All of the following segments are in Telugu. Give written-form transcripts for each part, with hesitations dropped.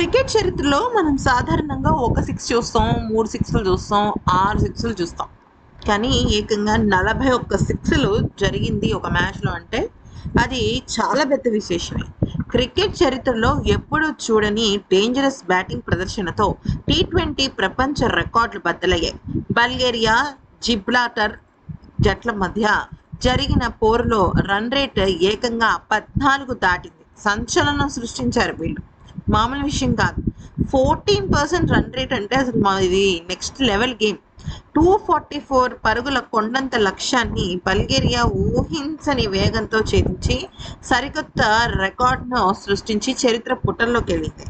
క్రికెట్ చరిత్రలో మనం సాధారణంగా ఒక 6 చూస్తాం, 3 సిక్స్‌లు చూస్తాం, 6 సిక్స్‌లు చూస్తాం. కానీ ఏకంగా 41 సిక్స్‌లు జరిగింది ఒక మ్యాచ్‌లో అంటే అది చాలా పెద్ద విశేషమే. క్రికెట్ చరిత్రలో ఎప్పుడూ చూడని డేంజరస్ బ్యాటింగ్ ప్రదర్శనతో టీ20 ప్రపంచ రికార్డులు బద్దలయ్యాయి. బల్గేరియా, జిబ్రాల్టర్ జట్ల మధ్య జరిగిన పోరులో రన్ రేట్ ఏకంగా 14 దాటింది. సంచలనం సృష్టించారు వీళ్ళు. మామూలు విషయం కాదు. 14% రన్ రేట్ అంటే అసలు ఇది నెక్స్ట్ లెవెల్ గేమ్. 244 పరుగుల కొండంత లక్ష్యాన్ని బల్గేరియా ఊహించని వేగంతో ఛేదించి సరికొత్త రికార్డును సృష్టించి చరిత్ర పుటల్లోకి వెళ్ళింది.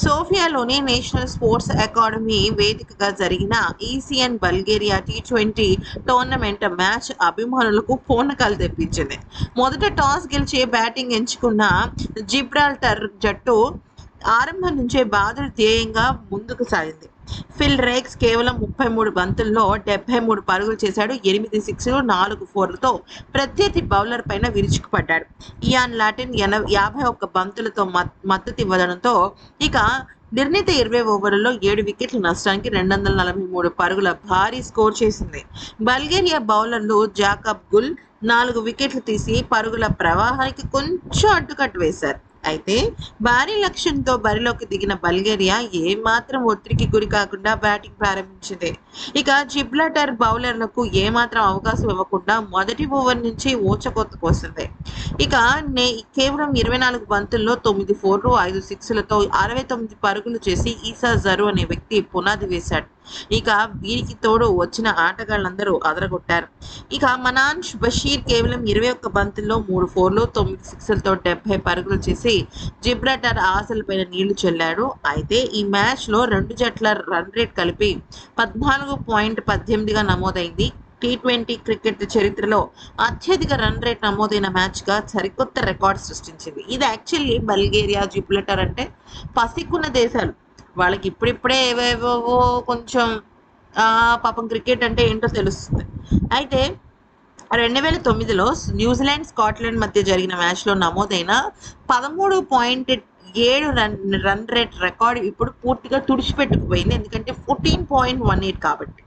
సోఫియాలోని నేషనల్ స్పోర్ట్స్ అకాడమీ వేదికగా జరిగిన ఈసియన్ బల్గేరియా టీ20 టోర్నమెంట్ మ్యాచ్ అభిమానులకు పూనకాలు తెప్పించింది. మొదట టాస్ గెలిచి బ్యాటింగ్ ఎంచుకున్న జిబ్రాల్టర్ జట్టు ఆరంభం నుంచే బాదుడు ధ్యేయంగా ముందుకు సాగింది. ఫిల్ రేక్స్ కేవలం 33 బంతుల్లో 73 పరుగులు చేశాడు. 8 సిక్స్లు, 4 ఫోర్లతో ప్రత్యర్థి బౌలర్ పైన విరుచుకుపడ్డాడు. ఇయాన్ లాటిన్ 51 బంతులతో మద్దతు ఇవ్వడంతో ఇక నిర్ణీత 20 ఓవర్లలో 7 వికెట్ల నష్టానికి 243 పరుగుల భారీ స్కోర్ చేసింది. బల్గేరియా బౌలర్లు జాకబ్ గుల్ 4 వికెట్లు తీసి పరుగుల ప్రవాహానికి కొంచెం అడ్డుకట్ట వేశారు. అయితే భారీ లక్ష్యంతో బరిలోకి దిగిన బల్గేరియా ఏమాత్రం ఒత్తిడికి గురి కాకుండా బ్యాటింగ్ ప్రారంభించింది. ఇక జిబ్రాల్టర్ బౌలర్లకు ఏమాత్రం అవకాశం ఇవ్వకుండా మొదటి ఓవర్ నుంచి ఊచకోత కోసింది. ఇక కేవలం 24 బంతుల్లో 9 ఫోర్లు, 5 సిక్స్లతో 69 పరుగులు చేసి ఈసా జరు అనే వ్యక్తి పునాది వేశాడు. ఇక వీరికి తోడు వచ్చిన ఆటగాళ్లందరూ అదరగొట్టారు. ఇక మనాన్ బషీర్ కేవలం 21 బంతుల్లో 3 ఫోర్లు, 9 సిక్స్లతో 70 పరుగులు చేసి జిబ్రాల్టర్ ఆశలపైన నీళ్లు చల్లాడు. అయితే ఈ మ్యాచ్లో రెండు జట్ల రన్ రేట్ కలిపి 14.18గా నమోదైంది. టీ20 క్రికెట్ చరిత్రలో అత్యధిక రన్ రేట్ నమోదైన మ్యాచ్గా సరికొత్త రికార్డ్ సృష్టించింది. ఇది యాక్చువల్లీ బల్గేరియా, జిబ్రాల్టర్ అంటే పసికున్న దేశాలు. వాళ్ళకి ఇప్పుడిప్పుడే ఏవేవో కొంచెం పాపం క్రికెట్ అంటే ఏంటో తెలుస్తుంది. అయితే 2009లో న్యూజిలాండ్, స్కాట్లాండ్ మధ్య జరిగిన మ్యాచ్లో నమోదైన 13.7 రన్ రేట్ రికార్డు ఇప్పుడు పూర్తిగా తుడిచిపెట్టుకుపోయింది. ఎందుకంటే 14.18 కాబట్టి.